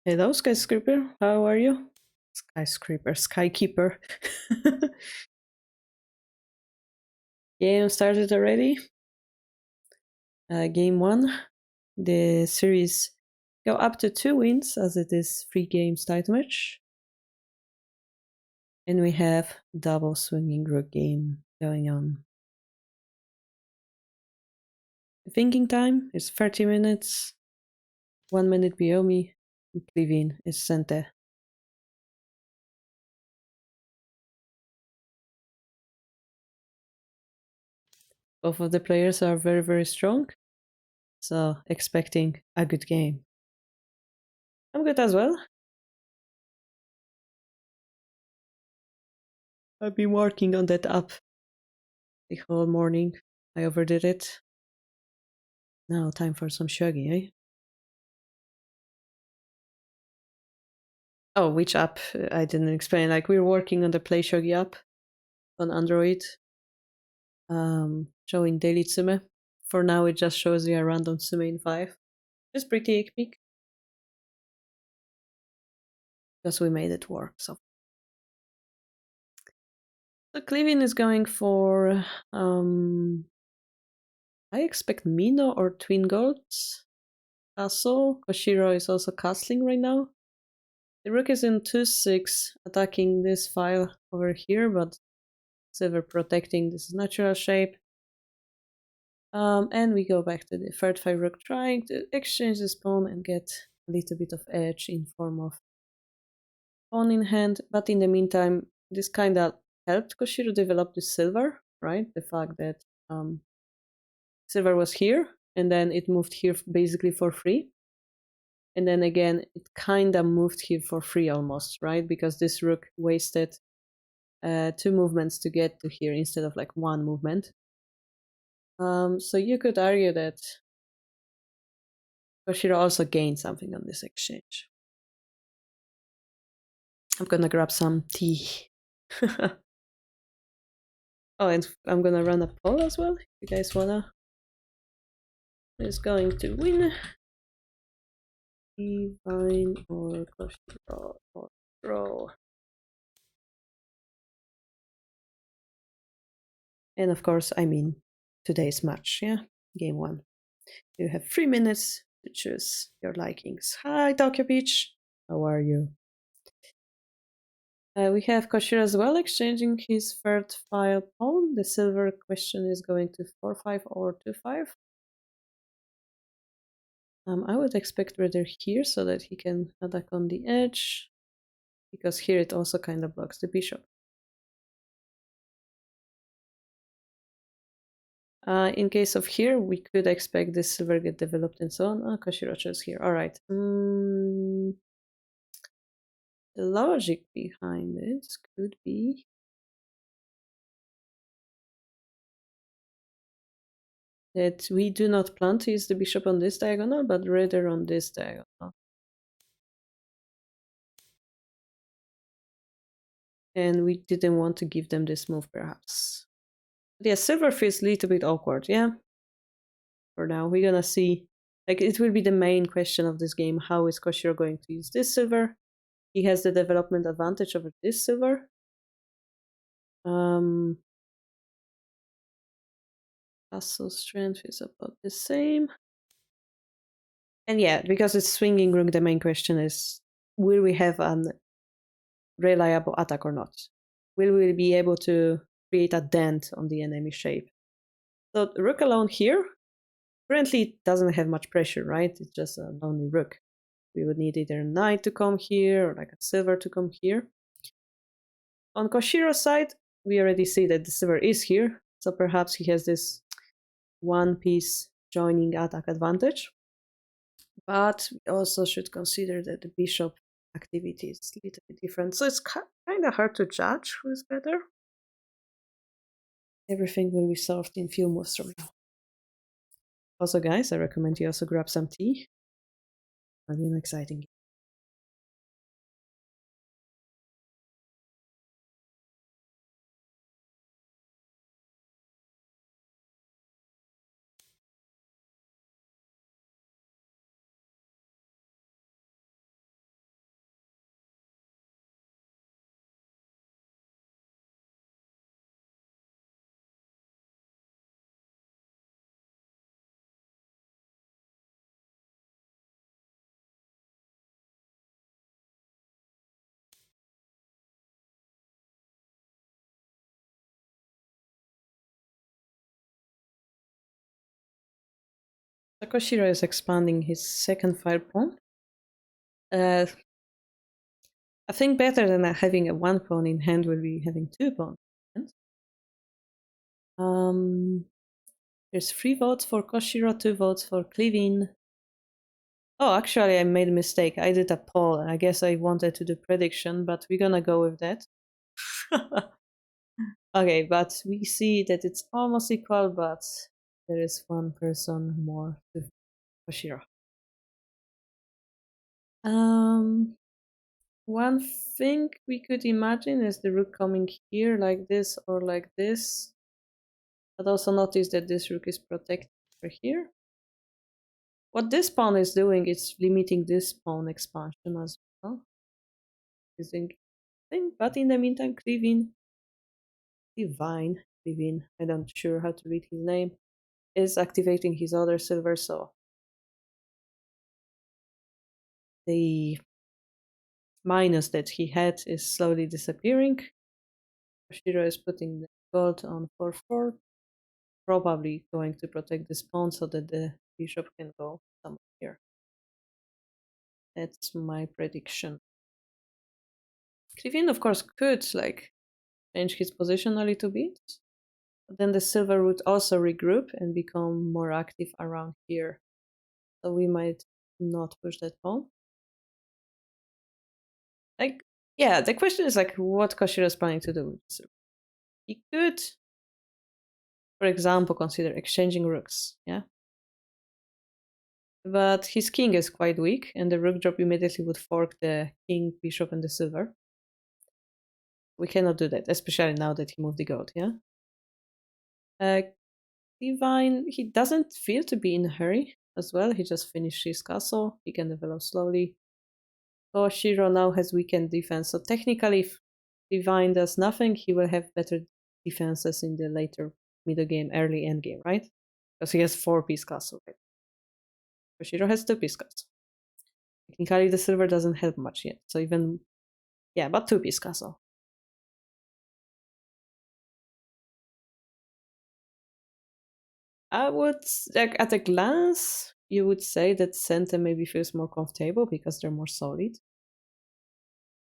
Hello, skyscraper. How are you? Skyscraper, skykeeper. Game started already. Game 1. The series go up to 2 wins as it is 3 games title match. And we have double swinging rook game going on. The thinking time is 30 minutes. 1 minute below me. Cliffvine is center. Both of the players are very, very strong. So expecting a good game. I'm good as well. I've been working on that app the whole morning. I overdid it. Now time for some Shogi, eh? Oh, which app? I didn't explain. Like, we're working on the Play Shogi app on Android, showing daily tsume. For now, it just shows you a random tsume in 5. It's pretty epic. Because we made it work, so. So Cliffvine is going for, I expect Mino or Twin Goats. Castle. Koshiro is also castling right now. The rook is in 2-6, attacking this file over here, but silver protecting this natural shape. And we go back to the third 5 rook, trying to exchange this pawn and get a little bit of edge in form of pawn in hand. But in the meantime, this kind of helped Koshiro develop the silver, right? The fact that silver was here, and then it moved here basically for free. And then again, it kind of moved here for free almost, right? Because this rook wasted 2 movements to get to here instead of like 1 movement. So you could argue that Koshiro also gained something on this exchange. I'm gonna grab some tea. Oh, and I'm gonna run a poll as well. If you guys wanna. Who's going to win? Cliffvine or Koshiro or draw? And of course, I mean today's match, yeah? Game 1. You have 3 minutes to choose your likings. Hi, Tokyo Beach. How are you? We have Koshiro as well, exchanging his third file pawn. The silver question is going to 4-5 or 2-5. I would expect rather here so that he can attack on the edge, because here it also kind of blocks the bishop. In case of here, we could expect this silver get developed and so on. Koshiro chose here. All right. The logic behind it could be that we do not plan to use the bishop on this diagonal, but rather on this diagonal. And we didn't want to give them this move, perhaps. But yeah, silver feels a little bit awkward, yeah? For now, we're gonna see. Like, it will be the main question of this game. How is Koshiro going to use this silver? He has the development advantage over this silver. Castle strength is about the same. And yeah, because it's swinging rook, the main question is, will we have an reliable attack or not? Will we be able to create a dent on the enemy shape? So rook alone here, currently it doesn't have much pressure, right? It's just a lonely rook. We would need either a knight to come here or like a silver to come here. On Koshiro's side, we already see that the silver is here, so perhaps he has this one piece joining attack advantage. But we also should consider that the bishop activity is a little bit different, so it's kind of hard to judge who is better. Everything will be solved in few moves from now. Also, guys, I recommend you also grab some tea. It'll be an exciting Koshiro is expanding his second fire pawn. I think better than having a one pawn in hand will be having two pawns in hand. There's 3 votes for Koshiro, 2 votes for Cliffvine. Oh, actually, I made a mistake. I did a poll. I guess I wanted to do prediction, but we're gonna go with that. Okay, but we see that it's almost equal, but there is one person more to Koshiro. One thing we could imagine is the rook coming here like this or like this. But also notice that this rook is protected over here. What this pawn is doing is limiting this pawn expansion as well. Using thing, but in the meantime, Cliffvine, I'm not sure how to read his name, is activating his other silver, so the minus that he had is slowly disappearing. Koshiro is putting the gold on 4-4, probably going to protect this pawn so that the bishop can go somewhere here. That's my prediction. Cliffvine, of course, could like change his position a little bit, but then the silver would also regroup and become more active around here. So we might not push that pawn. Like, yeah, the question is like what Koshiro is planning to do. So he could, for example, consider exchanging rooks, yeah? But his king is quite weak, and the rook drop immediately would fork the king, bishop, and the silver. We cannot do that, especially now that he moved the gold, yeah? Divine, he doesn't feel to be in a hurry as well. He just finished his castle. He can develop slowly. Koshiro now has weakened defense, so technically if Divine does nothing, he will have better defenses in the later middle game, early endgame, right? Because he has 4-piece castle, right? Koshiro has 2-piece castle. Technically the silver doesn't help much yet, so even, yeah, but 2-piece castle. I would, like, at a glance, you would say that center maybe feels more comfortable because they're more solid.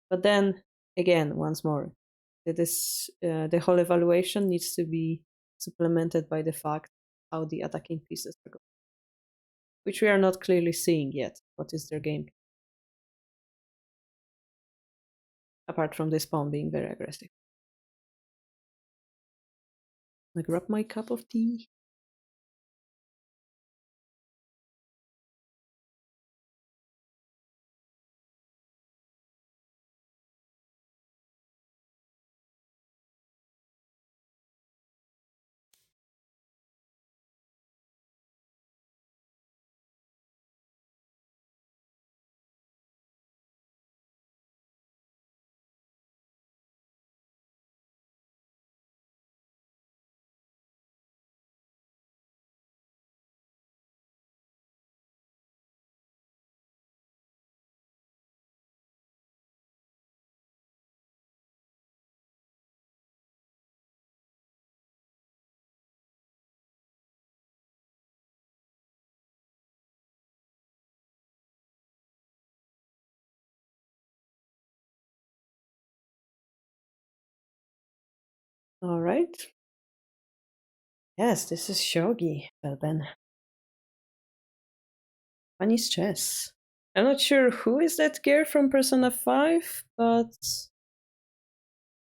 But then, again, once more, the whole evaluation needs to be supplemented by the fact how the attacking pieces are going, which we are not clearly seeing yet. What is their game? Apart from this pawn being very aggressive. I grab my cup of tea. All right. Yes, this is Shogi. Well then, Funny's chess. I'm not sure who is that girl from Persona 5, but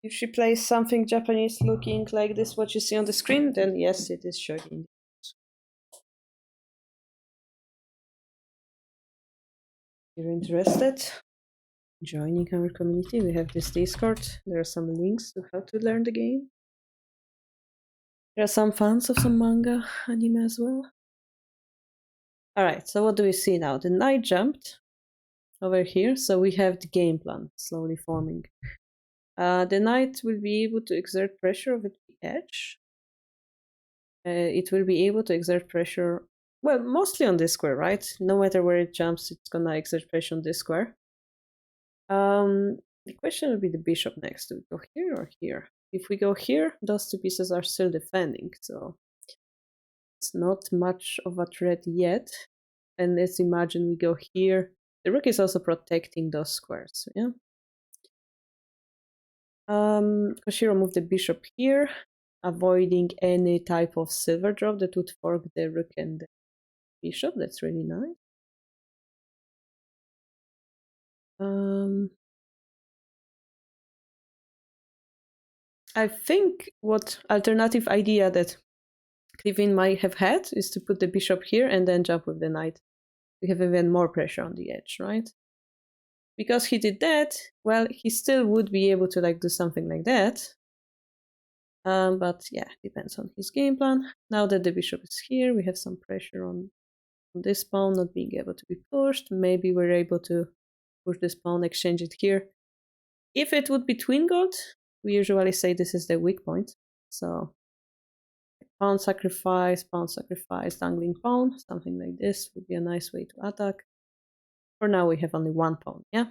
if she plays something Japanese looking like this, what you see on the screen, then yes, it is Shogi. If you're interested, joining our community, we have this Discord. There are some links to how to learn the game. There are some fans of some manga, anime as well. Alright, so what do we see now? The knight jumped over here, so we have the game plan slowly forming. The knight will be able to exert pressure over the edge. It will be able to exert pressure, well, mostly on this square, right? No matter where it jumps, it's gonna exert pressure on this square. The question will be the bishop next. Do we go here or here? If we go here, those 2 pieces are still defending, so it's not much of a threat yet. And let's imagine we go here. The rook is also protecting those squares, yeah? Koshiro moved the bishop here, avoiding any type of silver drop that would fork the rook and the bishop. That's really nice. I think what alternative idea that Cliffvine might have had is to put the bishop here and then jump with the knight. We have even more pressure on the edge, right? Because he did that, well, he still would be able to like do something like that. But yeah, depends on his game plan. Now that the bishop is here, we have some pressure on this pawn not being able to be pushed. Maybe we're able to push this pawn, exchange it here. If it would be twin gold, we usually say this is the weak point. So pawn sacrifice, dangling pawn, something like this would be a nice way to attack. For now, we have only one pawn, yeah?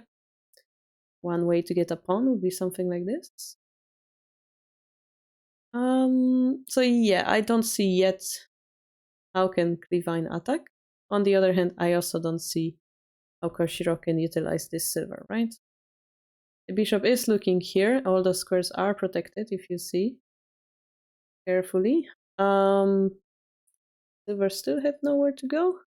One way to get a pawn would be something like this. So yeah, I don't see yet how can Cliffvine attack. On the other hand, I also don't see how Koshiro can utilize this silver, right? The bishop is looking here. All the squares are protected, if you see carefully. Silver still have nowhere to go.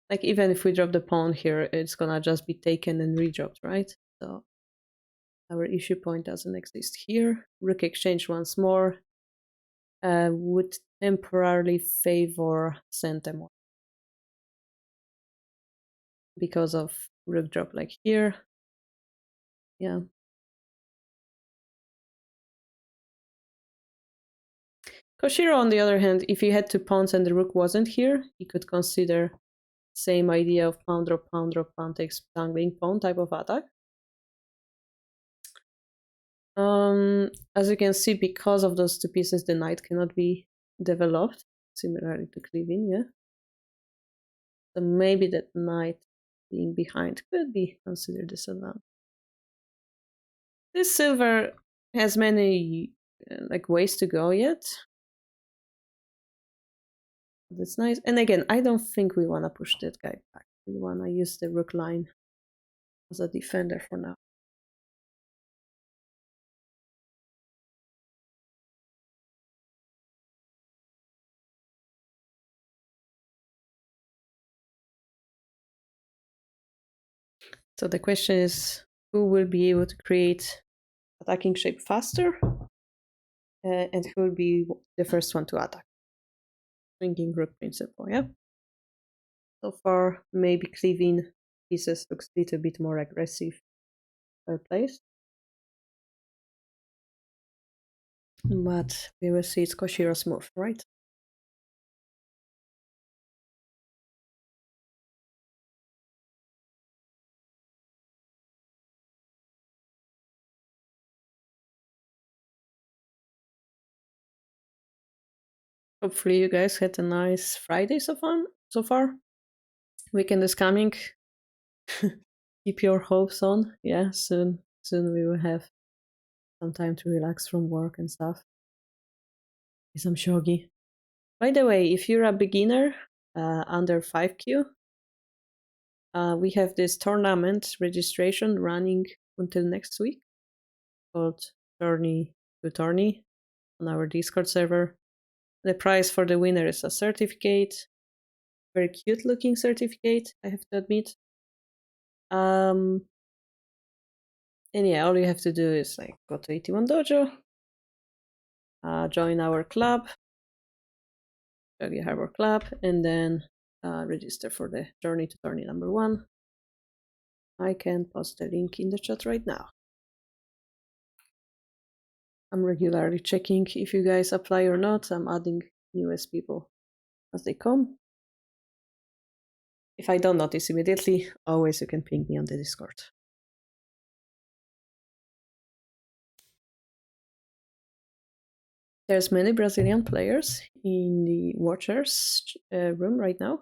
Like even if we drop the pawn here, it's gonna just be taken and redropped, right? So our issue point doesn't exist here. Rook exchange once more would temporarily favor Sentemore because of rook drop like here. Yeah. Koshiro, on the other hand, if he had two pawns and the rook wasn't here, he could consider same idea of pawn drop, pawn takes dangling pawn type of attack. As you can see, because of those two pieces, the knight cannot be developed, similarly to Cliffvine, yeah? So maybe that knight being behind could be considered disadvantage. This silver has many like ways to go yet. That's nice. And again, I don't think we want to push that guy back. We want to use the rook line as a defender for now. So the question is, who will be able to create attacking shape faster? And who will be the first one to attack? Swinging rook principle, yeah? So far, maybe Cliffvine pieces looks a little bit more aggressive placed. But we will see it's Koshiro's move, right? Hopefully you guys had a nice Friday so far. Weekend is coming. Keep your hopes on. Yeah, soon we will have some time to relax from work and stuff. Some shogi. By the way, if you're a beginner under 5Q, we have this tournament registration running until next week called Tourney-To on our Discord server. The prize for the winner is a certificate, very cute looking certificate, I have to admit. And yeah, all you have to do is like go to 81 Dojo, join our club, Shogi Harbour Club, and then register for the Journey to Tourney number 1. I can post the link in the chat right now. I'm regularly checking if you guys apply or not. I'm adding newest people as they come. If I don't notice immediately, always you can ping me on the Discord. There's many Brazilian players in the watchers room right now.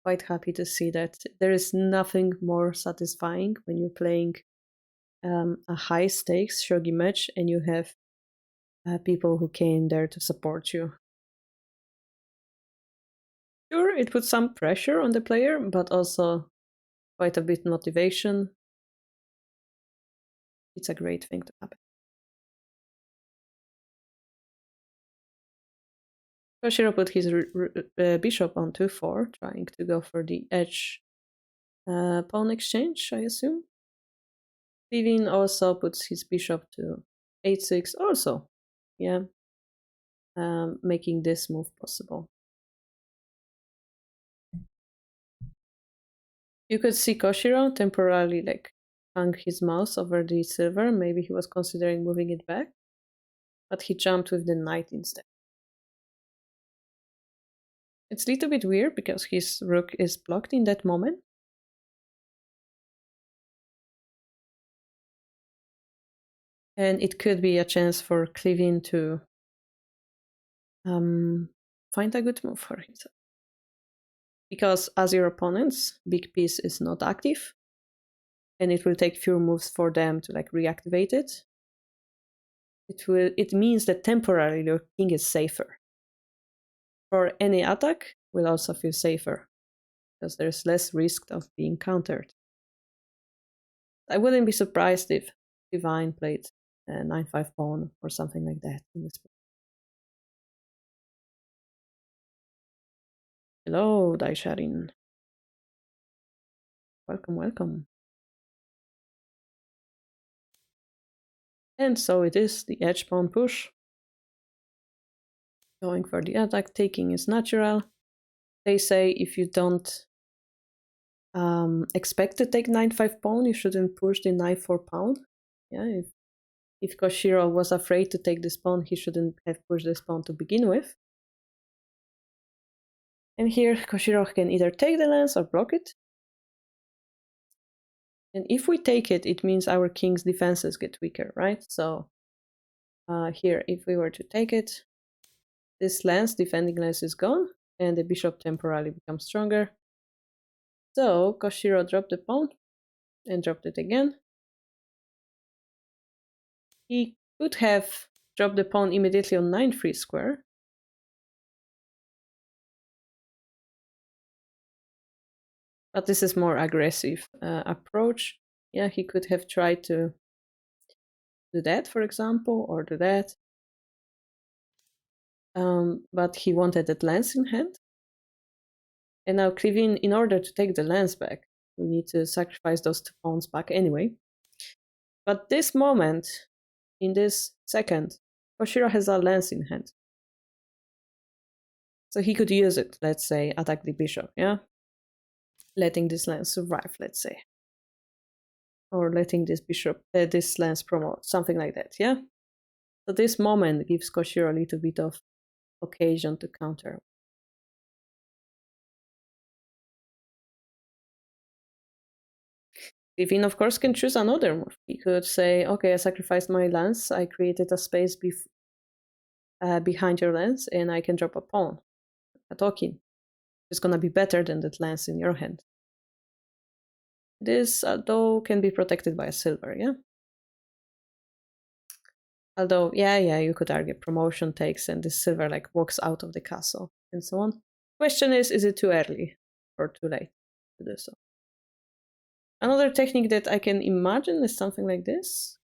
Quite happy to see that. There is nothing more satisfying when you're playing a high stakes shogi match and you have people who came there to support you. Sure, it puts some pressure on the player, but also quite a bit motivation. It's a great thing to happen. Koshiro put his bishop on 2-4, trying to go for the edge pawn exchange, I assume. Cliffvine also puts his bishop to 8-6 also. Yeah. Making this move possible. You could see Koshiro temporarily like hung his mouse over the silver. Maybe he was considering moving it back, but he jumped with the knight instead. It's a little bit weird because his rook is blocked in that moment. And it could be a chance for Cliffvine to find a good move for himself. Because as your opponent's big piece is not active, and it will take few moves for them to like reactivate it, it means that temporarily your king is safer. For any attack, will also feel safer, because there's less risk of being countered. I wouldn't be surprised if Divine played a 9-5 pawn or something like that in this. Hello, Daisharin. Welcome, welcome. And so it is, the edge pawn push. Going for the attack, taking is natural. They say if you don't expect to take 9-5 pawn, you shouldn't push the 9-4 pawn. Yeah, if Koshiro was afraid to take this pawn, he shouldn't have pushed this pawn to begin with. And here, Koshiro can either take the lance or block it. And if we take it, it means our king's defenses get weaker, right? So here, if we were to take it, this lance, defending lance is gone, and the bishop temporarily becomes stronger. So Koshiro dropped the pawn and dropped it again. He could have dropped the pawn immediately on 9-3 square. But this is more aggressive approach. Yeah, he could have tried to do that, for example, or do that. But he wanted that lance in hand. And now Cliffvine, in order to take the lance back, we need to sacrifice those 2 pawns back anyway. But this moment, in this second, Koshiro has a lance in hand. So he could use it, let's say, attack the bishop, yeah? Letting this lance survive, let's say. Or letting this bishop, this lance promote, something like that, yeah? So this moment gives Koshiro a little bit of occasion to counter. Cliffvine, of course, can choose another move. He could say, okay, I sacrificed my lance, I created a space behind your lance, and I can drop a pawn, a token. It's gonna be better than that lance in your hand. This, though, can be protected by a silver, yeah? Although, yeah, you could argue promotion takes and this silver like walks out of the castle and so on. Question is it too early or too late to do so? Another technique that I can imagine is something like this.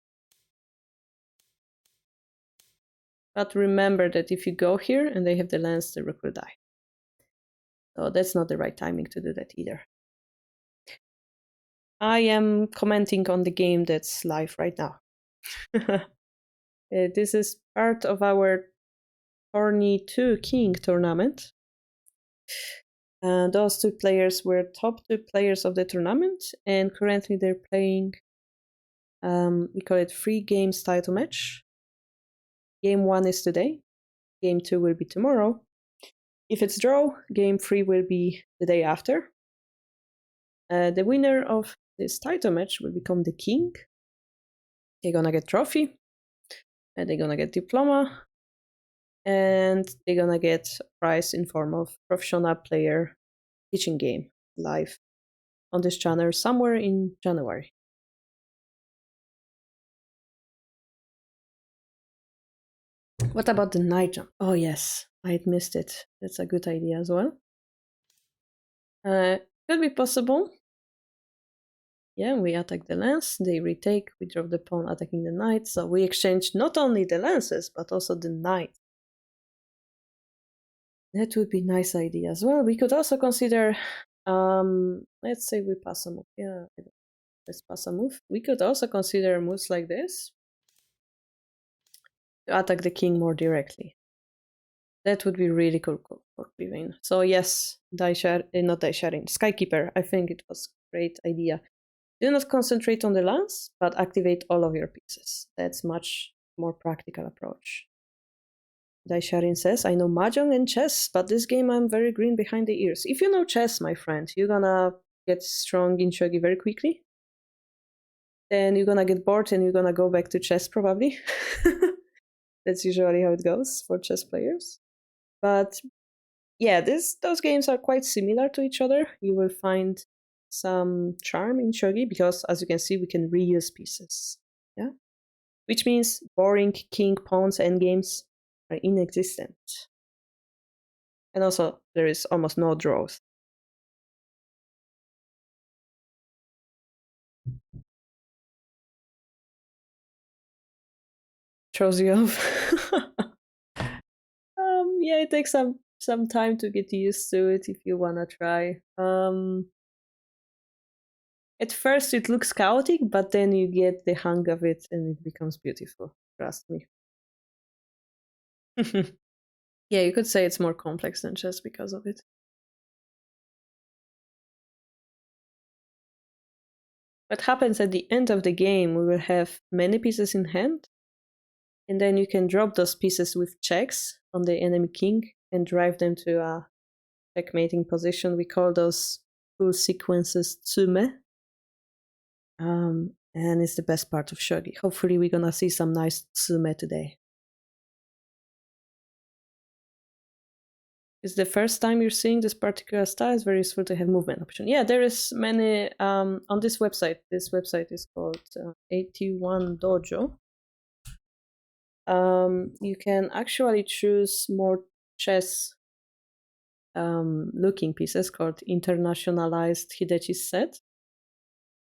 But remember that if you go here and they have the lance, the rook will die. So that's not the right timing to do that either. I am commenting on the game that's live right now. This is part of our Tourney-To tournament. Those 2 players were top 2 players of the tournament, and currently they're playing, we call it 3 games title match. Game 1 is today, game 2 will be tomorrow. If it's draw, game 3 will be the day after. The winner of this title match will become the king. They're gonna get trophy, and they're gonna get diploma, and they're gonna get a prize in form of professional player teaching game live on this channel somewhere in January. What about the knight jump? Oh yes, I had missed it. That's a good idea as well. Could be possible. Yeah, we attack the lance, they retake, we drop the pawn attacking the knight, so we exchange not only the lances, but also the knight. That would be a nice idea as well. We could also consider, let's say we pass a move. Yeah, let's pass a move. We could also consider moves like this to attack the king more directly. That would be really cool for Cliffvine. So yes, not Daisharin, Skykeeper. I think it was a great idea. Do not concentrate on the lance, but activate all of your pieces. That's much more practical approach. Daisharin says, I know Mahjong and chess, but this game I'm very green behind the ears. If you know chess, my friend, you're gonna get strong in Shogi very quickly. Then you're gonna get bored and you're gonna go back to chess probably. That's usually how it goes for chess players. But yeah, those games are quite similar to each other. You will find some charm in Shogi because, as you can see, we can reuse pieces. Yeah, which means boring king pawns endgames are inexistent, and also there is almost no draws. Throws you off. Yeah, it takes some time to get used to it if you wanna try. At first it looks chaotic, but then you get the hang of it and it becomes beautiful. Trust me. Yeah, you could say it's more complex than chess because of it. What happens at the end of the game, we will have many pieces in hand, and then you can drop those pieces with checks on the enemy king and drive them to a checkmating position. We call those full sequences tsume. And it's the best part of Shogi. Hopefully we're gonna see some nice tsume today. It's the first time you're seeing this particular style. It's very useful to have movement option. Yeah, there is many on this website. This website is called 81 Dojo. You can actually choose more chess looking pieces called internationalized Hidechi set.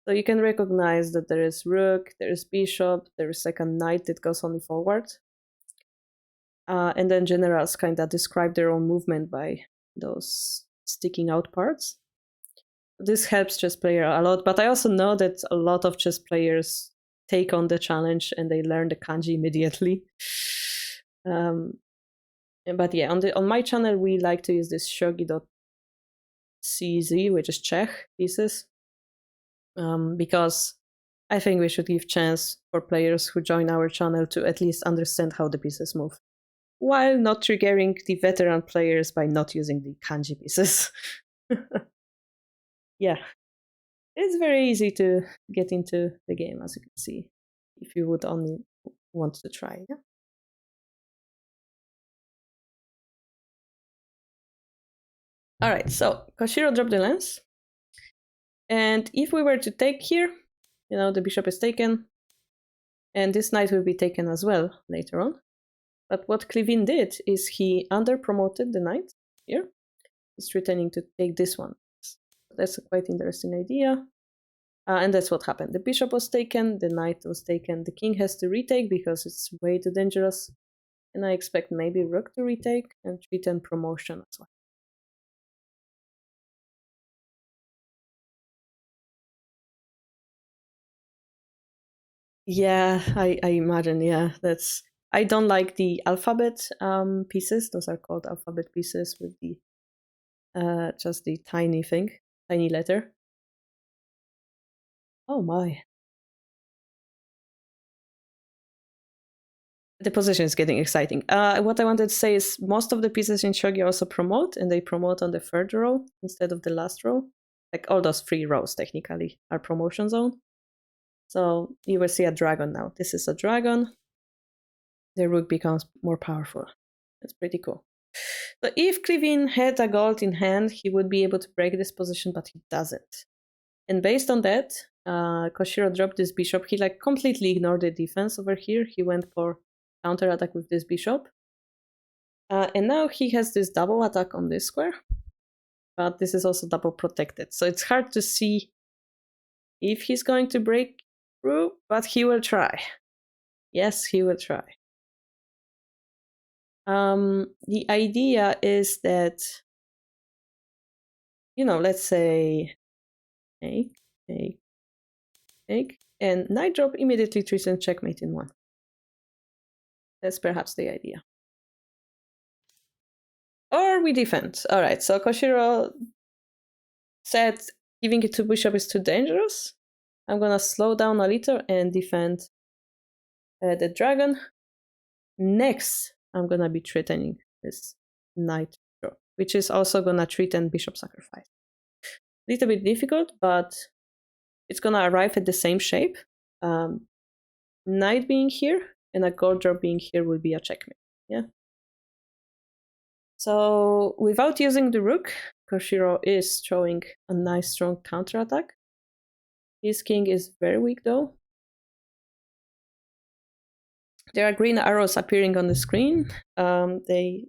So you can recognize that there is rook, there is bishop, there is second knight that goes only forward. And then generals kind of describe their own movement by those sticking out parts. This helps chess player a lot, but I also know that a lot of chess players take on the challenge and they learn the kanji immediately. But yeah, on my channel we like to use this shogi.cz, which is Czech pieces, because I think we should give chance for players who join our channel to at least understand how the pieces move, while not triggering the veteran players by not using the kanji pieces. Yeah, it's very easy to get into the game, as you can see, if you would only want to try. Yeah? All right, so Koshiro dropped the lance. And if we were to take here, the bishop is taken, and this knight will be taken as well later on. But what Cliffvine did is he under-promoted the knight here. He's threatening to take this one. That's a quite interesting idea. And that's what happened. The bishop was taken, the knight was taken, the king has to retake because it's way too dangerous. And I expect maybe rook to retake and threaten promotion as well. Yeah, I imagine, yeah. I don't like the alphabet pieces. Those are called alphabet pieces with the just the tiny thing, tiny letter. Oh my. The position is getting exciting. What I wanted to say is most of the pieces in Shogi also promote, and they promote on the third row instead of the last row. Like all those 3 rows technically are promotion zone. So you will see a dragon now. This is a dragon. The rook becomes more powerful. That's pretty cool. So if Cliffvine had a gold in hand, he would be able to break this position, but he doesn't. And based on that, Koshiro dropped this bishop. He completely ignored the defense over here. He went for counter attack with this bishop. And now he has this double attack on this square, but this is also double protected. So it's hard to see if he's going to break through, but he will try. Yes, he will try. The idea is that, let's say take, and knight drop immediately threatens checkmate in one. That's perhaps the idea. Or we defend. All right, so Koshiro said giving it to bishop is too dangerous. I'm gonna slow down a little and defend the dragon. Next, I'm gonna be threatening this knight drop, which is also gonna threaten bishop sacrifice. Little bit difficult, but it's gonna arrive at the same shape. Knight being here and a gold drop being here will be a checkmate. Yeah. So without using the rook, Koshiro is throwing a nice strong counterattack. His king is very weak though. There are green arrows appearing on the screen. They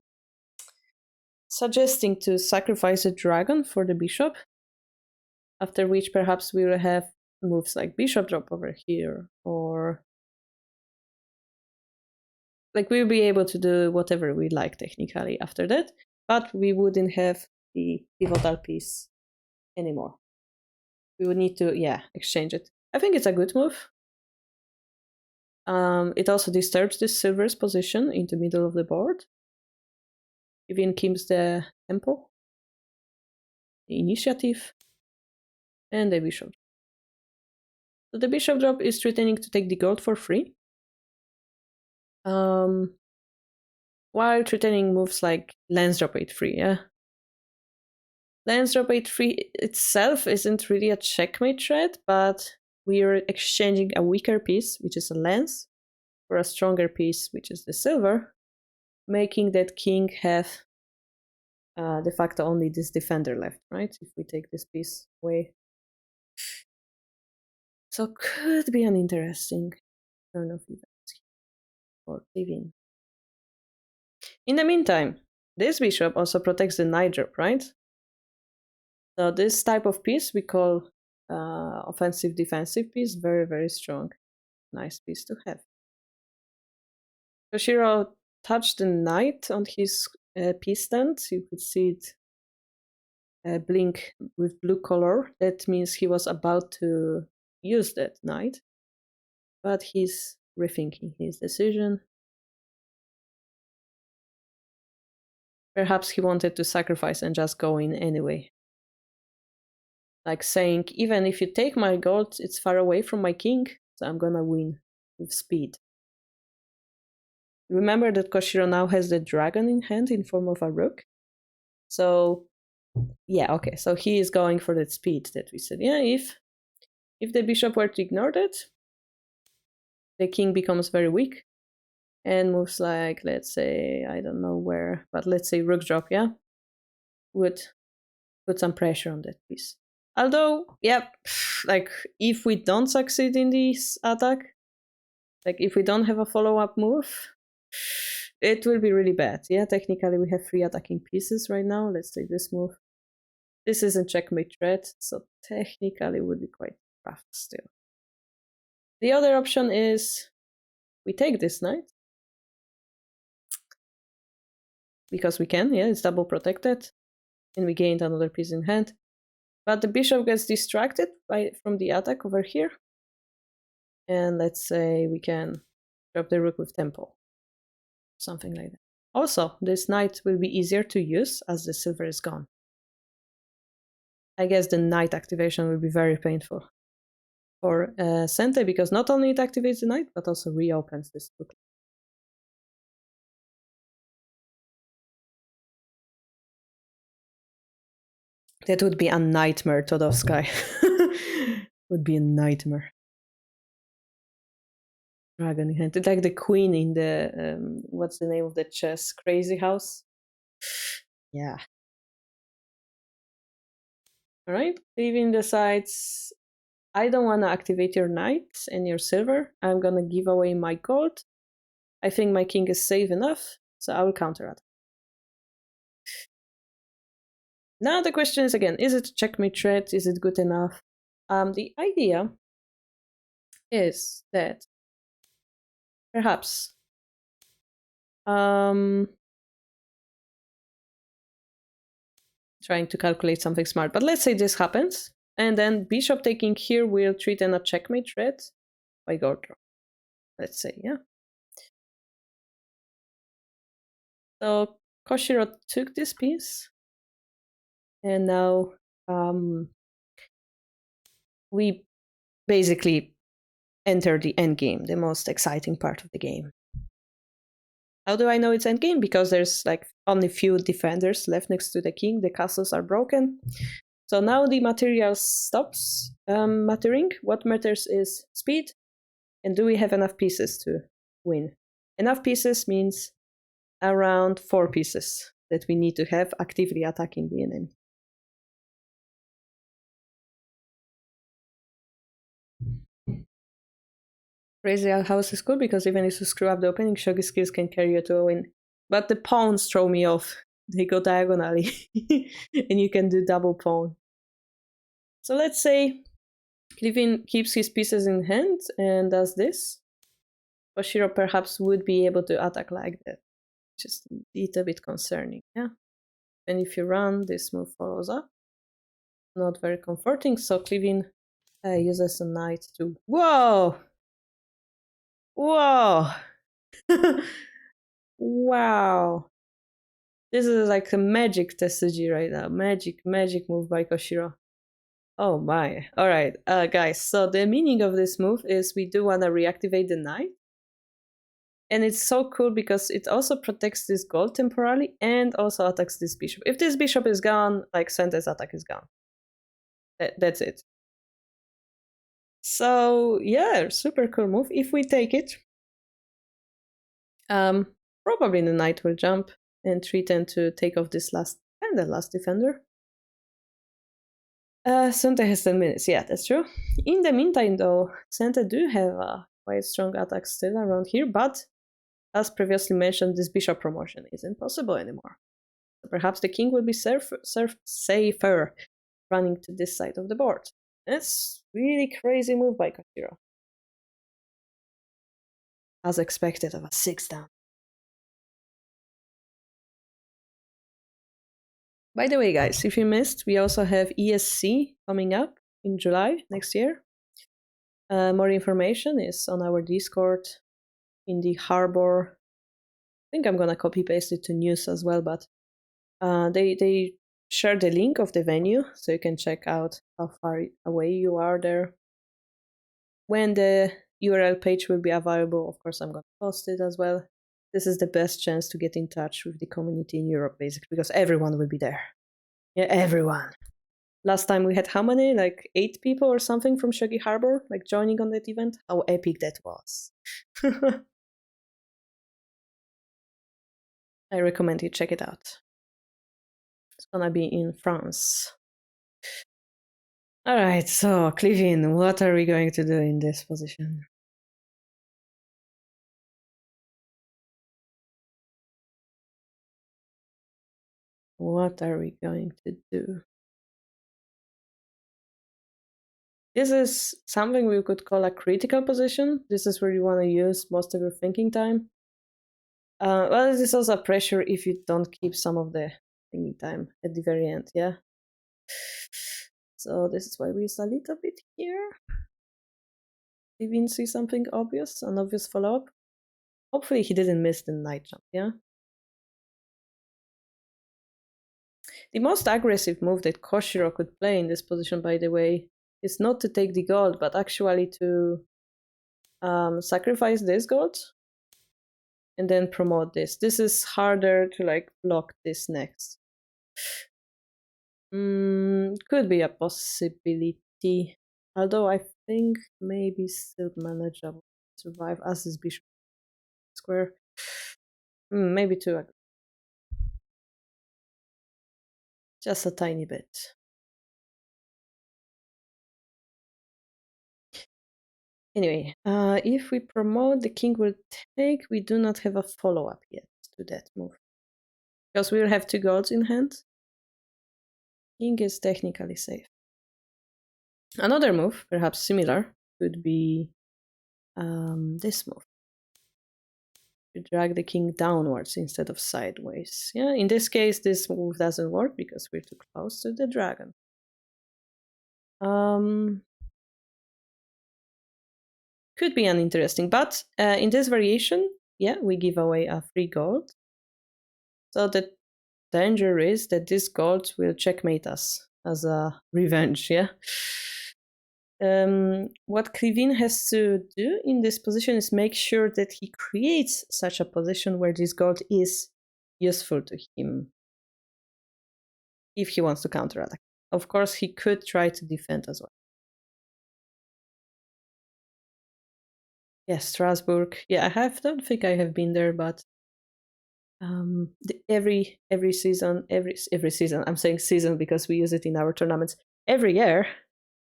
suggesting to sacrifice a dragon for the bishop, after which perhaps we will have moves like bishop drop over here, or like we'll be able to do whatever we like technically after that, but we wouldn't have the pivotal piece anymore. We would need to, exchange it. I think it's a good move. It also disturbs the silver's position in the middle of the board. Even keeps the tempo, the initiative, and the bishop. So the bishop drop is threatening to take the gold for free. While threatening moves like lance drop 8-3, yeah? Lance drop 8-3 itself isn't really a checkmate threat, but we are exchanging a weaker piece, which is a lance, for a stronger piece, which is the silver, making that king have de facto only this defender left, right? If we take this piece away. So could be an interesting turn of events for Cliffvine. In the meantime, this bishop also protects the knight drop, right? So this type of piece we call offensive defensive piece, very, very strong. Nice piece to have. Koshiro touched the knight on his piece stand. You could see it blink with blue color. That means he was about to use that knight. But he's rethinking his decision. Perhaps he wanted to sacrifice and just go in anyway. Like saying, even if you take my gold, it's far away from my king, so I'm gonna win with speed. Remember that Koshiro now has the dragon in hand in form of a rook. So, yeah, okay, so he is going for that speed that we said. Yeah, if the bishop were to ignore that, the king becomes very weak and moves like, let's say, I don't know where, but let's say rook drop, yeah, would put some pressure on that piece. Although, yeah, like if we don't succeed in this attack, like if we don't have a follow-up move, it will be really bad. Yeah, technically we have 3 attacking pieces right now. Let's take this move. This isn't checkmate threat, so technically it would be quite rough still. The other option is we take this knight. Because we can, yeah, it's double protected. And we gained another piece in hand. But the bishop gets distracted from the attack over here. And let's say we can drop the rook with tempo. Something like that. Also, this knight will be easier to use as the silver is gone. I guess the knight activation will be very painful for Sente, because not only it activates the knight, but also reopens this book. That would be a nightmare, Todovsky. Would be a nightmare. Dragon in hand. It's like the queen in the, what's the name of the chess? Crazy House? Yeah. Alright, Cliffvine decides, I don't want to activate your knight and your silver. I'm gonna give away my gold. I think my king is safe enough, so I will counterattack. Now the question is again, is it a checkmate threat? Is it good enough? The idea is that perhaps trying to calculate something smart, but let's say this happens, and then bishop taking here will treat in a checkmate threat by gold draw. Let's say, yeah. So Koshiro took this piece, and now we basically enter the endgame, the most exciting part of the game. How do I know it's endgame? Because there's like only few defenders left next to the king. The castles are broken. So now the material stops mattering. What matters is speed, and do we have enough pieces to win? Enough pieces means around 4 pieces that we need to have actively attacking the enemy. Crazy house is cool because even if you screw up the opening, Shogi skills can carry you to a win. But the pawns throw me off. They go diagonally, and you can do double pawn. So let's say Cliffvine keeps his pieces in hand and does this. Koshiro perhaps would be able to attack like that. Just a little bit concerning, yeah? And if you run, this move follows up. Not very comforting, so Cliffvine uses a knight to... Whoa! Whoa! Wow! This is like a magic TCG right now. Magic move by Koshiro. Oh my. Alright, guys, so the meaning of this move is we do want to reactivate the knight. And it's so cool because it also protects this gold temporarily and also attacks this bishop. If this bishop is gone, like Sente's attack is gone. That's it. So yeah, super cool move. If we take it, probably the knight will jump and threaten to take off this last defender. Sente has 10 minutes. Yeah, that's true. In the meantime, though, Sente do have a quite strong attack still around here, but as previously mentioned, this bishop promotion isn't possible anymore. So perhaps the king will be safer running to this side of the board. That's really crazy move by Koshiro. As expected of a 6 down. By the way, guys, if you missed, we also have ESC coming up in July next year. More information is on our Discord in the Harbor. I think I'm gonna copy paste it to news as well, but they share the link of the venue so you can check out how far away you are there. When the URL page will be available, of course, I'm gonna post it as well. This is the best chance to get in touch with the community in Europe, basically, because everyone will be there. Yeah, everyone. Last time we had how many? Like 8 people or something from Shogi Harbour, like joining on that event. How epic that was. I recommend you check it out. It's gonna be in France. Alright, so Cliffvine, what are we going to do in this position? What are we going to do? This is something we could call a critical position. This is where you want to use most of your thinking time. Well, this is also pressure if you don't keep some of the thinking time at the very end, yeah? So this is why we use a little bit here. Cliffvine see something obvious, an obvious follow-up. Hopefully he didn't miss the knight jump, yeah? The most aggressive move that Koshiro could play in this position, by the way, is not to take the gold, but actually to sacrifice this gold and then promote this. This is harder to like block this next. Could be a possibility, although I think maybe still manageable to survive as this bishop square. Maybe too. Just a tiny bit. Anyway, if we promote, the king will take. We do not have a follow-up yet to that move. Because we'll have 2 golds in hand. King is technically safe. Another move, perhaps similar, could be this move. To drag the king downwards instead of sideways. Yeah, in this case, this move doesn't work because we're too close to the dragon. Could be uninteresting, but in this variation, yeah, we give away a free gold. So the danger is that this gold will checkmate us as a revenge, yeah? What Cliffvine has to do in this position is make sure that he creates such a position where this gold is useful to him if he wants to counterattack. Of course, he could try to defend as well. Yes, Strasbourg. Yeah, don't think I have been there, but every season, every season. I'm saying season because we use it in our tournaments every year.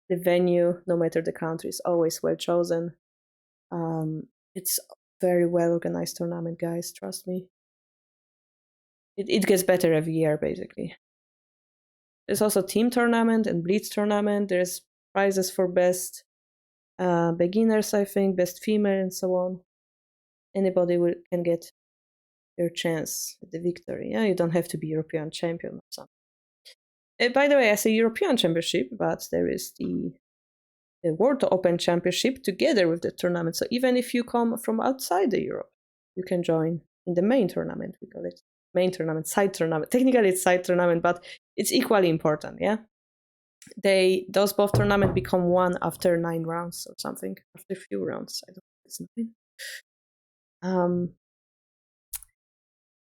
The venue, no matter the country, is always well chosen. It's very well organized tournament, guys. Trust me. It gets better every year, basically. There's also team tournament and blitz tournament. There's prizes for best beginners, I think, best female, and so on. Anybody can get their chance at the victory. Yeah, you don't have to be European champion or something. By the way, I say European Championship, but there is the World Open Championship together with the tournament. So even if you come from outside the Europe, you can join in the main tournament. We call it main tournament, side tournament. Technically, it's side tournament, but it's equally important. Yeah, those both tournaments become one after 9 rounds or something. After a few rounds, I don't know. It's 9.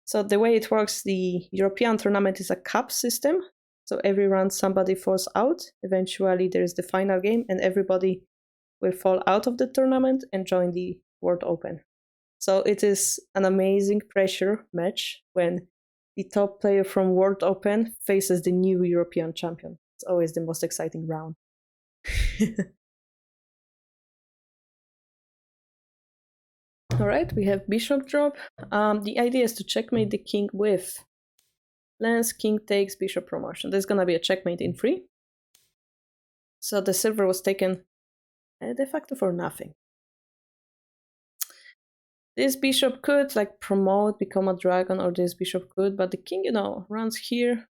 So the way it works, the European tournament is a cup system. So every round somebody falls out. Eventually there is the final game and everybody will fall out of the tournament and join the World Open. So it is an amazing pressure match when the top player from World Open faces the new European champion. It's always the most exciting round. All right, we have bishop drop. The idea is to checkmate the king with lance, king takes, bishop promotion. There's gonna be a checkmate in 3. So the silver was taken de facto for nothing. This bishop could like promote, become a dragon, or this bishop could, but the king, runs here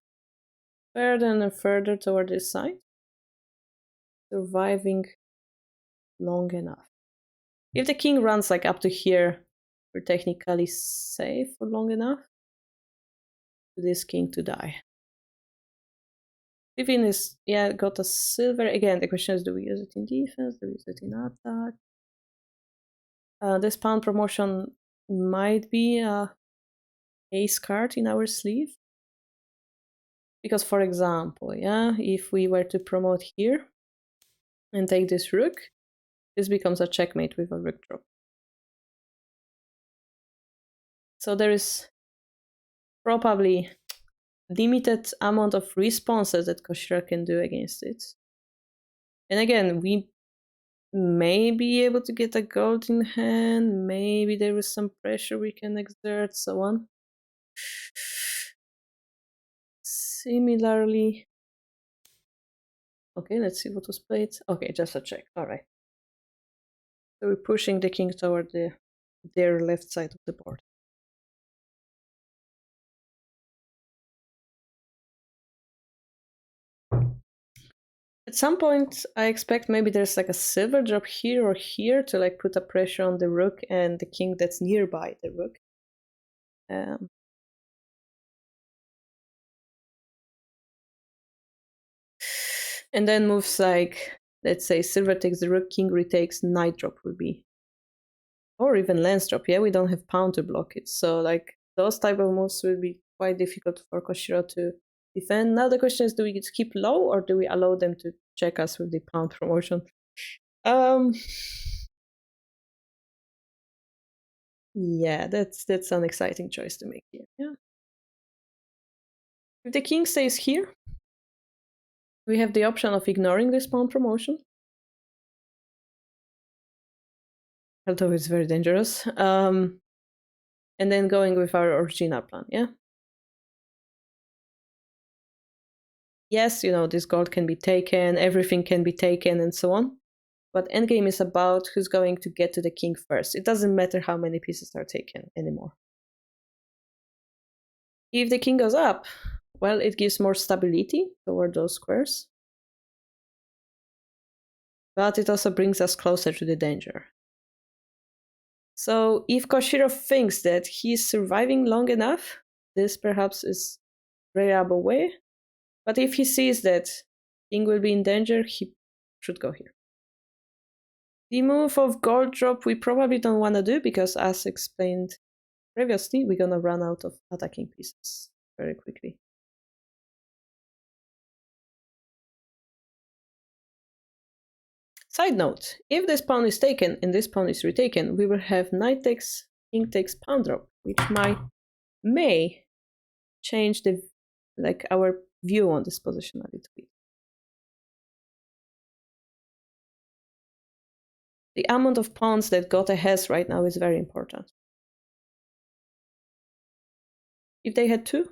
further and further toward this side, surviving long enough. If the king runs like up to here, we're technically safe for long enough for this king to die. Cliffvine is, got a silver. Again, the question is, do we use it in defense? Do we use it in attack? This pawn promotion might be a ace card in our sleeve. Because, for example, if we were to promote here and take this rook, this becomes a checkmate with a rook drop. So there is probably limited amount of responses that koshiro can do against it. And again, we may be able to get a gold in hand, maybe there is some pressure we can exert, so on. Similarly, okay, let's see what was played. Okay, just a check. All right. So we're pushing the king toward their left side of the board. At some point, I expect maybe there's like a silver drop here or here to like put a pressure on the rook and the king that's nearby the rook. And then moves like, let's say silver takes the rook, king retakes, knight drop would be. Or even lance drop. Yeah, we don't have pawn to block it. So like those type of moves will be quite difficult for koshiro to defend. Now the question is, do we keep low or do we allow them to check us with the pawn promotion? Yeah, that's an exciting choice to make here. Yeah. If the king stays here, we have the option of ignoring this pawn promotion. Although it's very dangerous. And then going with our original plan, yeah? yes, this gold can be taken, everything can be taken, and so on. But endgame is about who's going to get to the king first. It doesn't matter how many pieces are taken anymore. If the king goes up, well, it gives more stability toward those squares. But it also brings us closer to the danger. So if Koshiro thinks that he's surviving long enough, this perhaps is a reliable way. But if he sees that king will be in danger, he should go here. The move of gold drop we probably don't want to do because, as explained previously, we're gonna run out of attacking pieces very quickly. Side note, if this pawn is taken and this pawn is retaken, we will have knight takes, king takes pawn drop, which may change our view on this position a little bit. The amount of pawns that Gote has right now is very important. If they had two,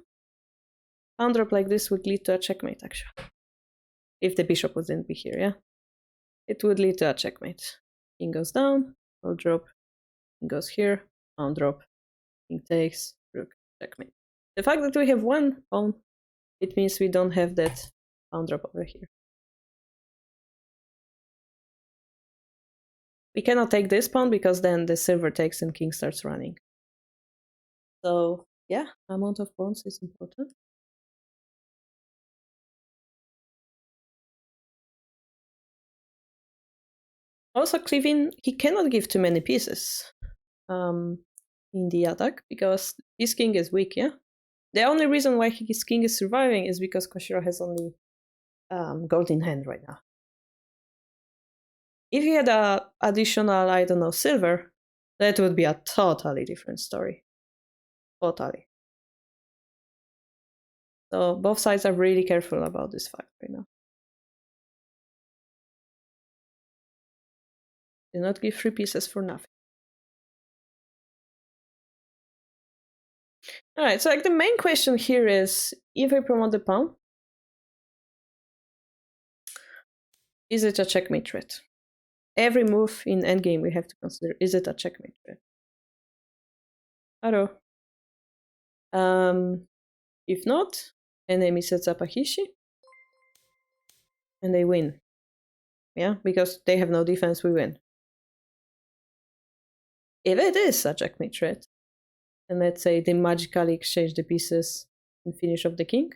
pawn drop like this would lead to a checkmate, actually. If the bishop wouldn't be here, yeah? It would lead to a checkmate. King goes down, pawn drop, king goes here, pawn drop, king takes, rook, checkmate. The fact that we have one pawn, it means we don't have that pawn drop over here. We cannot take this pawn because then the silver takes and king starts running. So yeah, amount of pawns is important. Also, Cliffvine, he cannot give too many pieces in the attack because his king is weak, yeah? The only reason why his king is surviving is because Koshiro has only gold in hand right now. If he had a additional, I don't know, silver, that would be a totally different story. Totally. So both sides are really careful about this fight right now. Do not give 3 pieces for nothing. Alright, so the main question here is, if I promote the pawn, is it a checkmate threat? Every move in endgame we have to consider, is it a checkmate threat? Hello. If not, enemy sets up a Hishi, and they win. Yeah, because they have no defense, we win. If it is a checkmate threat, and let's say they magically exchange the pieces and finish off the king,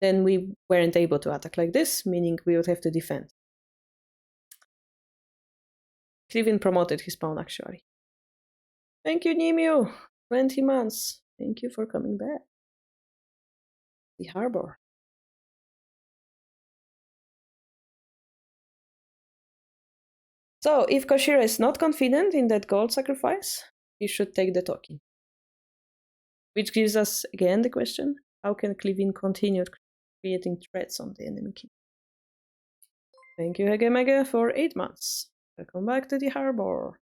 then we weren't able to attack like this, meaning we would have to defend. Cliffvine promoted his pawn, actually. Thank you, Nimio! 20 months. Thank you for coming back. The harbor. So, if Koshiro is not confident in that gold sacrifice, he should take the Toki. Which gives us, again, the question, how can Cliffvine continue creating threats on the enemy king? Thank you, Hegemege, for 8 months. Welcome back to the harbor.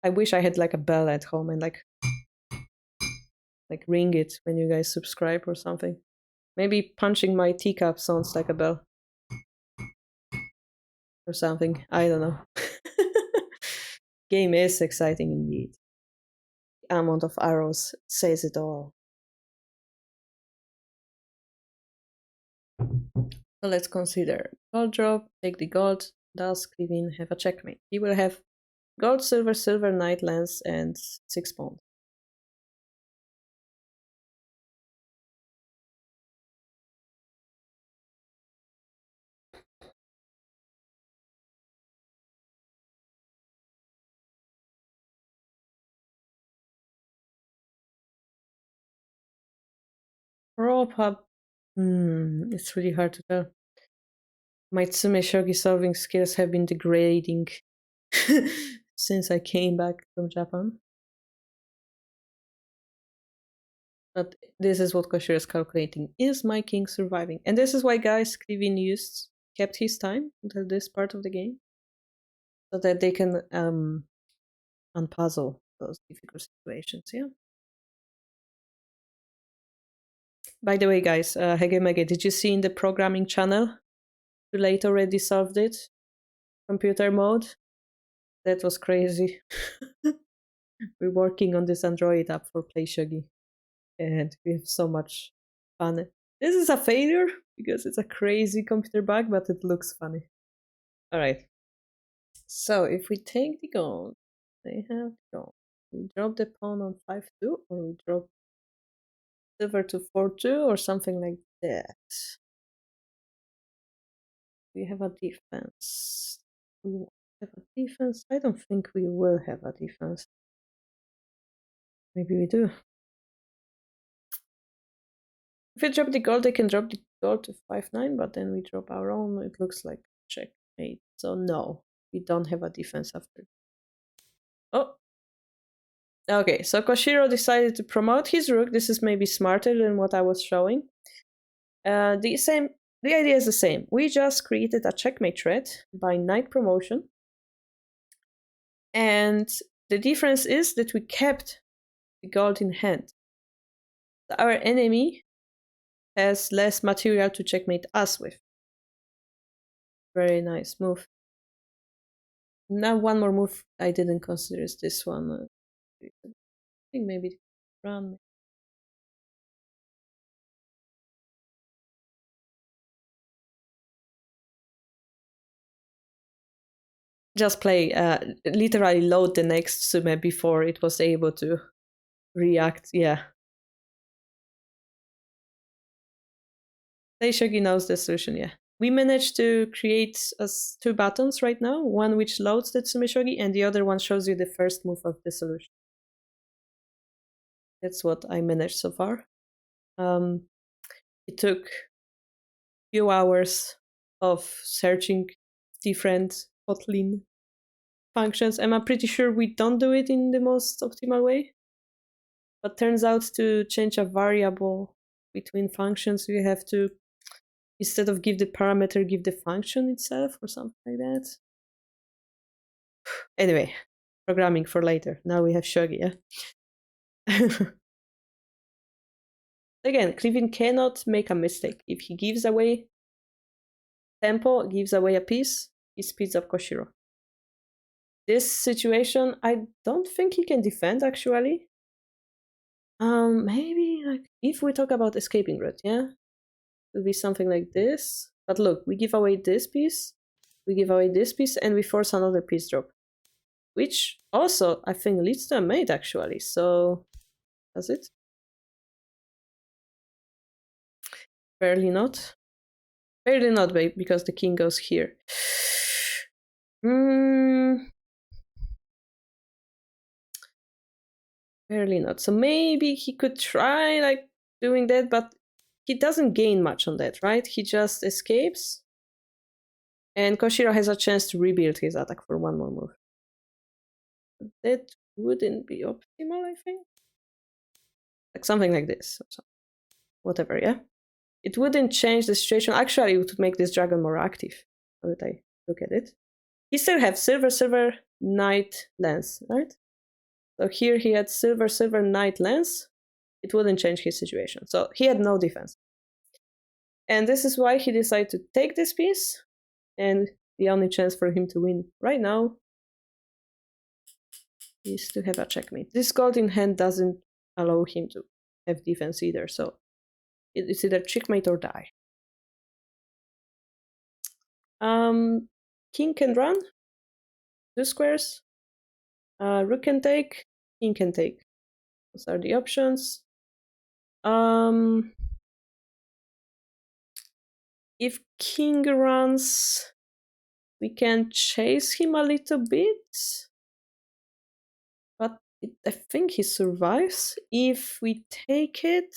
I wish I had a bell at home and ring it when you guys subscribe or something. Maybe punching my teacup sounds like a bell. Or something. I don't know. Game is exciting indeed. The amount of arrows says it all. So let's consider gold drop, take the gold, does Cliffvine have a checkmate? He will have gold, silver, silver, knight, lance, and 6 pawns. It's really hard to tell. My Tsume Shogi solving skills have been degrading since I came back from Japan. But this is what Koshiro is calculating. Is my king surviving? And this is why, guys, Cliffvine kept his time until this part of the game, so that they can unpuzzle those difficult situations, yeah? By the way, guys, Hegemege, did you see in the programming channel? Too late already solved it. Computer mode. That was crazy. We're working on this Android app for Play Shogi, and we have so much fun. This is a failure because it's a crazy computer bug, but it looks funny. All right. So if we take the gold, they have the gold. We drop the pawn on 5-2, or we drop silver to 4-2, or something like that. We have a defense. We won't have a defense. I don't think we will have a defense. Maybe we do. If we drop the gold, they can drop the gold to 5-9, but then we drop our own. It looks like checkmate. So no, we don't have a defense after. Oh. Okay, so Koshiro decided to promote his rook. This is maybe smarter than what I was showing. The idea is the same. We just created a checkmate threat by knight promotion. And the difference is that we kept the gold in hand. Our enemy has less material to checkmate us with. Very nice move. Now one more move I didn't consider is this one. I think maybe run. Just play, literally load the next sume before it was able to react. Yeah. Shogi knows the solution, yeah. We managed to create two buttons right now, one which loads the Tsume Shogi and the other one shows you the first move of the solution. That's what I managed so far. It took a few hours of searching different Kotlin functions, and I'm pretty sure we don't do it in the most optimal way. But turns out to change a variable between functions, we have to, instead of give the parameter, give the function itself or something like that. Anyway, programming for later. Now we have Shogi, yeah? Again, Cliffvine cannot make a mistake. If he gives away tempo, gives away a piece, he speeds up Koshiro. This situation, I don't think he can defend, actually. Maybe, like, if we talk about escaping route, yeah? It would be something like this. But look, we give away this piece, we give away this piece, and we force another piece drop. Which also, I think, leads to a mate, actually. So, does it? Barely not. Barely not, babe, because the king goes here. Barely not. So maybe he could try, like, doing that, but he doesn't gain much on that, right? He just escapes. And Koshiro has a chance to rebuild his attack for one more move. That wouldn't be optimal, I think. Like something like this. Or whatever, yeah? It wouldn't change the situation. Actually, it would make this dragon more active. How would I look at it? He still have silver, silver, knight, lance, right? So here he had silver, silver, knight, lance. It wouldn't change his situation. So he had no defense. And this is why he decided to take this piece. And the only chance for him to win right now is to have a checkmate. This gold in hand doesn't allow him to have defense either. So it's either checkmate or die. King can run. 2 squares. Rook can take. King can take. Those are the options. If king runs, we can chase him a little bit. But I think he survives. If we take it,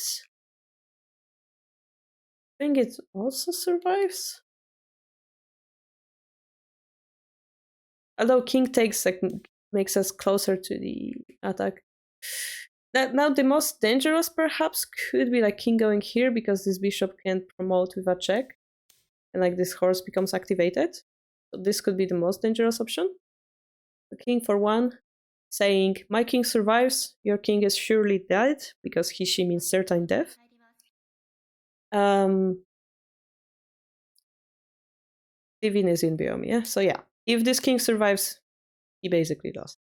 I think it also survives. Although king takes, like, makes us closer to the attack. Now the most dangerous perhaps could be like king going here, because this bishop can't promote with a check. And like this horse becomes activated. So this could be the most dangerous option. The king for one, saying, my king survives, your king is surely dead, because Hishi means certain death. Cliffvine is in biome, yeah? So yeah, if this king survives, he basically lost.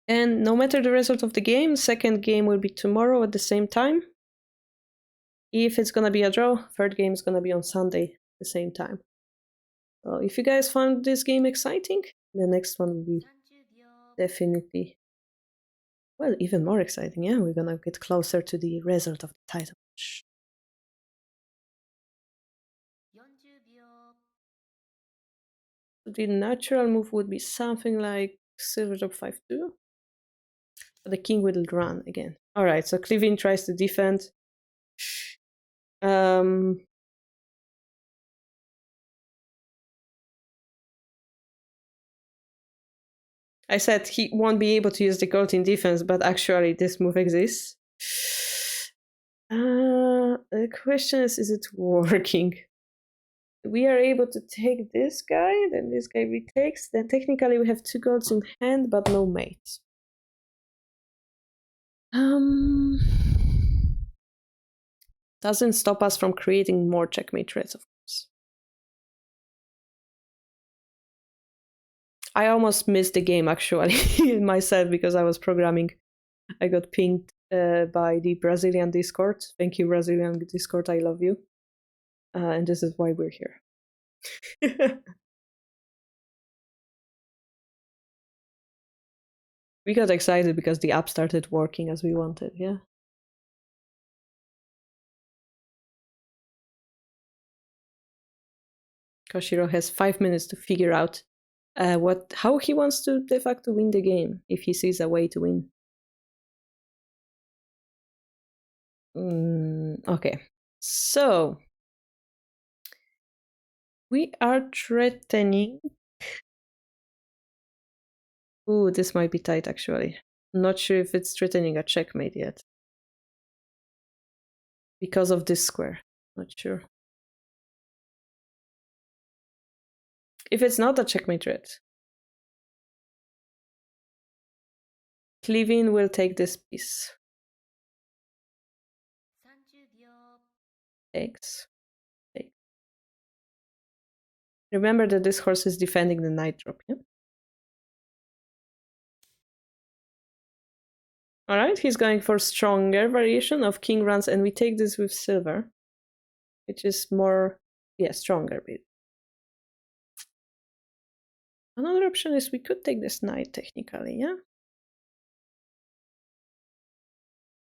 And no matter the result of the game, second game will be tomorrow at the same time. If it's gonna be a draw, third game is gonna be on Sunday at the same time. So if you guys found this game exciting, the next one will be definitely, well, even more exciting. Yeah, we're gonna get closer to the result of the title match. The natural move would be something like silver drop 5-2. The king will run again. All right, so Cliffvine tries to defend. I said he won't be able to use the gold in defense, but actually this move exists. The question is it working? We are able to take this guy, then this guy retakes, then technically we have 2 golds in hand, but no mate. Doesn't stop us from creating more checkmate threats, of course. I almost missed the game actually myself because I was programming. I got pinged by the Brazilian Discord. Thank you, Brazilian Discord. I love you. And this is why we're here. We got excited because the app started working as we wanted, yeah. Koshiro has 5 minutes to figure out how he wants to de facto win the game, if he sees a way to win. Okay, so we are threatening. Ooh, this might be tight actually. Not sure if it's threatening a checkmate yet. Because of this square. Not sure. If it's not a checkmate threat, Cliffvine will take this piece. Takes. Remember that this horse is defending the knight drop, yeah? Alright, he's going for stronger variation of king runs, and we take this with silver, which is more, yeah, stronger bit. Another option is we could take this knight technically, yeah?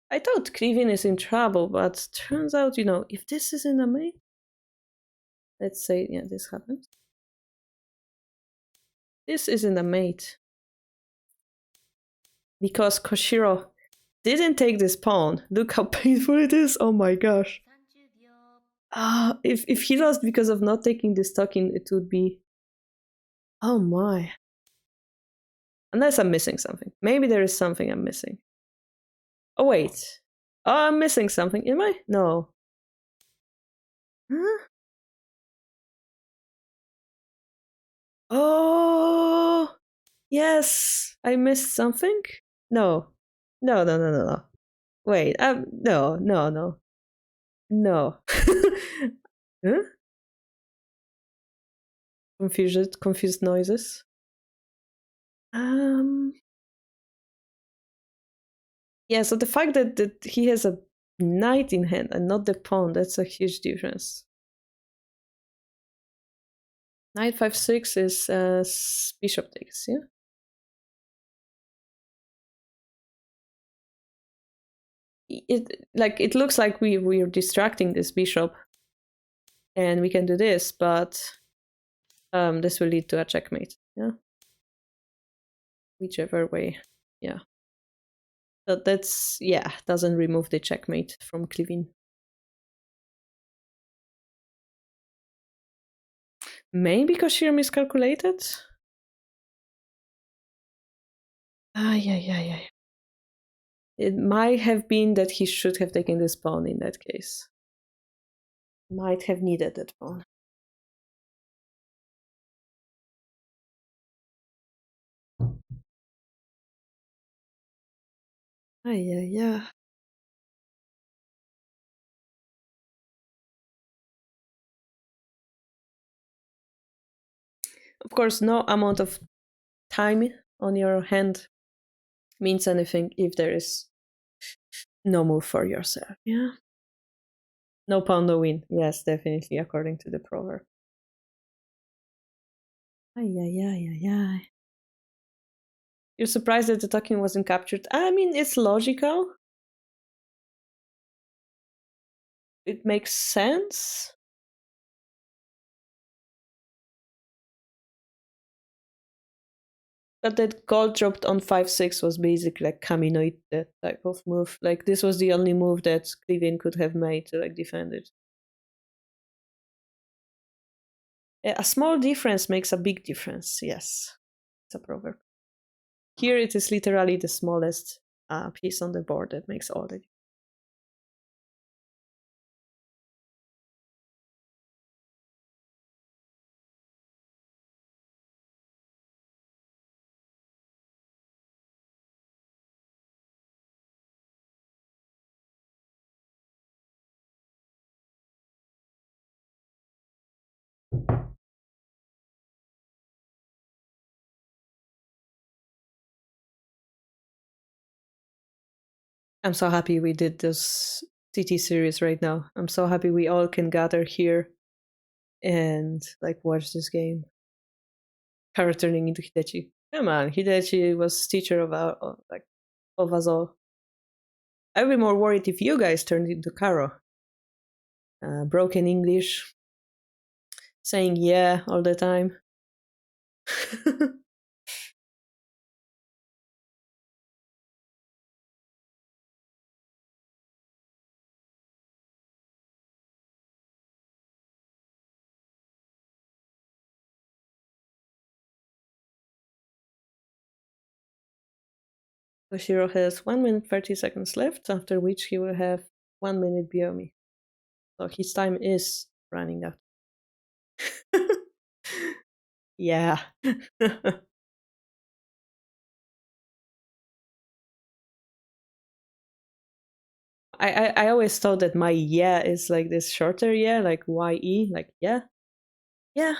I thought Cliffvine is in trouble, but turns out, if this is in a mate, let's say, yeah, this happens. This is in the mate. Because Koshiro didn't take this pawn. Look how painful it is. Oh my gosh. If he lost because of not taking this token, it would be... Oh my. Unless I'm missing something. Maybe there is something I'm missing. Oh wait. Oh, I'm missing something. Am I? No. Huh? Oh, yes. I missed something? No. No, no, no, no, no. Wait, no, no, no. No. Huh? Confused noises. Yeah, so the fact that he has a knight in hand and not the pawn, that's a huge difference. Knight 5-6 is bishop takes, yeah? It looks like we're distracting this bishop, and we can do this, but this will lead to a checkmate, yeah? Whichever way, yeah. But that's, yeah, doesn't remove the checkmate from Cliffvine. Maybe Koshiro miscalculated? Yeah. It might have been that he should have taken this pawn in that case. Might have needed that pawn. Yeah. Of course, no amount of time on your hand means anything if there is no move for yourself. Yeah. No pawn, no win. Yes, definitely, according to the proverb. Yeah. You're surprised that the token wasn't captured? I mean, it's logical. It makes sense. But that gold dropped on 5-6 was basically like Kaminoid, that type of move. Like, this was the only move that Cliffvine could have made to like defend it. A small difference makes a big difference. Yes, it's a proverb. Here it is literally the smallest piece on the board that makes all the difference. I'm so happy we did this TT series right now. I'm so happy we all can gather here and like watch this game. Kara turning into Hidechi. Come on, Hidechi was teacher of our like of us all. I'd be more worried if you guys turned into Karo. Broken English, saying yeah all the time. Koshiro has 1 minute 30 seconds left, after which he will have 1 minute Biomi. So his time is running out. Yeah. I always thought that my yeah is like this shorter yeah, like YE, like yeah. Yeah.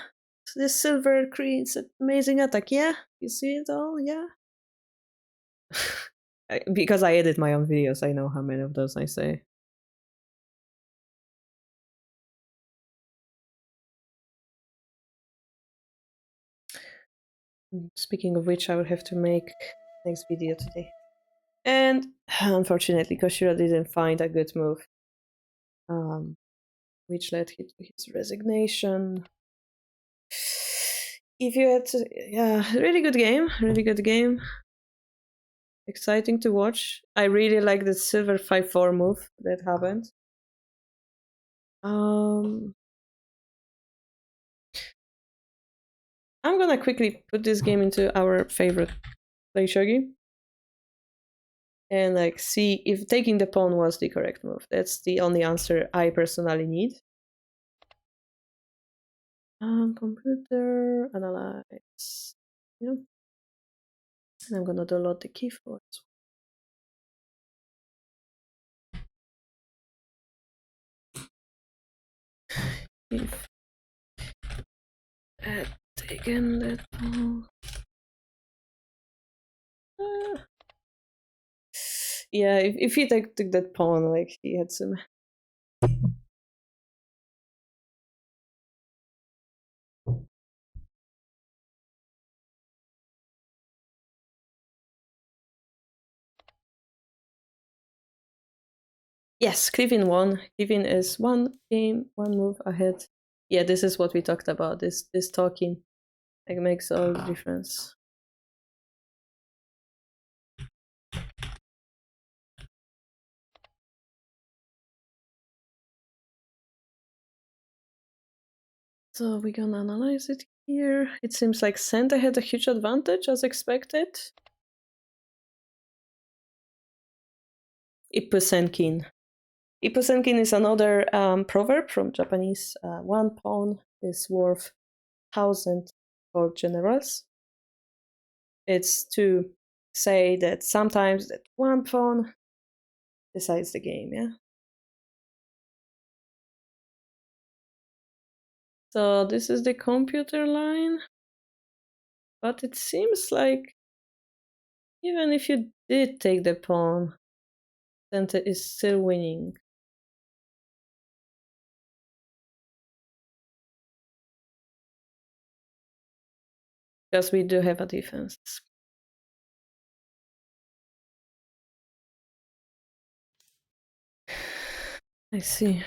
This silver creates an amazing attack, yeah. You see it all, yeah. Because I edit my own videos, I know how many of those I say. Speaking of which, I will have to make next video today. And unfortunately, Koshiro didn't find a good move, which led to his resignation. If you had, yeah, really good game. Exciting to watch. I really like the silver 5-4 move that happened. I'm gonna quickly put this game into our favorite play shogi and like see if taking the pawn was the correct move. That's the only answer I personally need. Computer analyze. Yeah. And I'm gonna download the key for it. If had taken that pawn. Yeah, if he took that pawn, like he had some. Yes, Cliffvine won. Cliffvine is 1 game, 1 move ahead. Yeah, this is what we talked about. This talking, like, makes all the difference. So we're gonna analyze it here. It seems like Santa had a huge advantage as expected. Ippusenkin. Ippusenkin is another proverb from Japanese. 1 pawn is worth 1,000 gold generals. It's to say that sometimes that one pawn decides the game, yeah? So this is the computer line, but it seems like even if you did take the pawn, Center is still winning. Because we do have a defense. I see.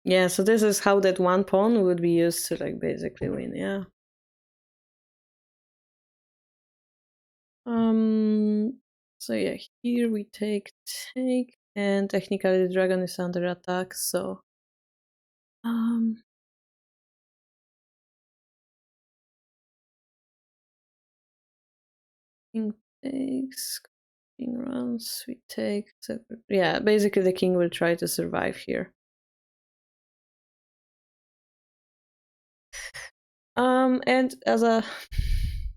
Yeah, so this is how that one pawn would be used to like basically win, yeah. So yeah, here we take, and technically the dragon is under attack, so king takes, king runs, we take, so yeah, basically the king will try to survive here. And as a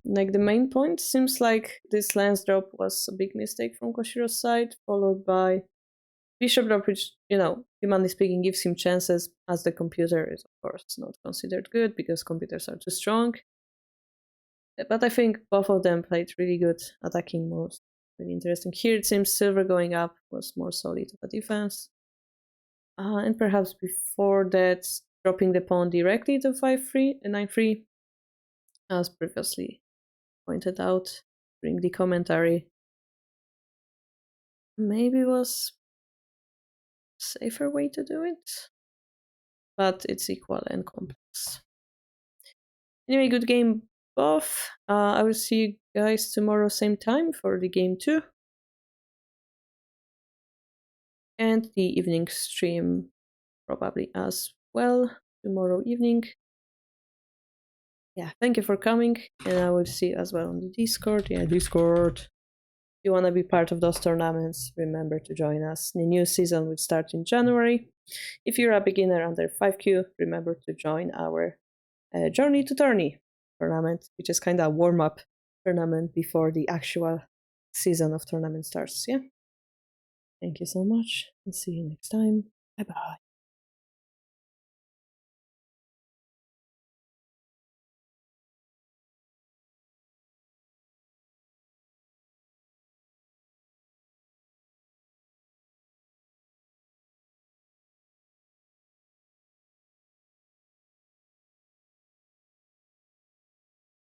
like the main point, seems like this lance drop was a big mistake from Koshiro's side, followed by bishop drop, which, you know, humanly speaking, gives him chances, as the computer is of course not considered good because computers are too strong. But I think both of them played really good attacking moves. Really interesting. Here it seems silver going up was more solid of a defense. And perhaps before that, dropping the pawn directly to 5-3 and 9-3, as previously pointed out during the commentary, maybe was a safer way to do it, but it's equal and complex. Anyway, good game both. I will see you guys tomorrow same time for the game 2 and the evening stream probably as well tomorrow evening. Yeah, thank you for coming, and I will see you as well on the Discord. Yeah, Discord. If you want to be part of those tournaments, remember to join us. The new season will start in January. If you're a beginner under 5Q, remember to join our Journey to Tourney tournament, which is kind of a warm-up tournament before the actual season of tournament starts. Yeah. Thank you so much, and see you next time. Bye bye.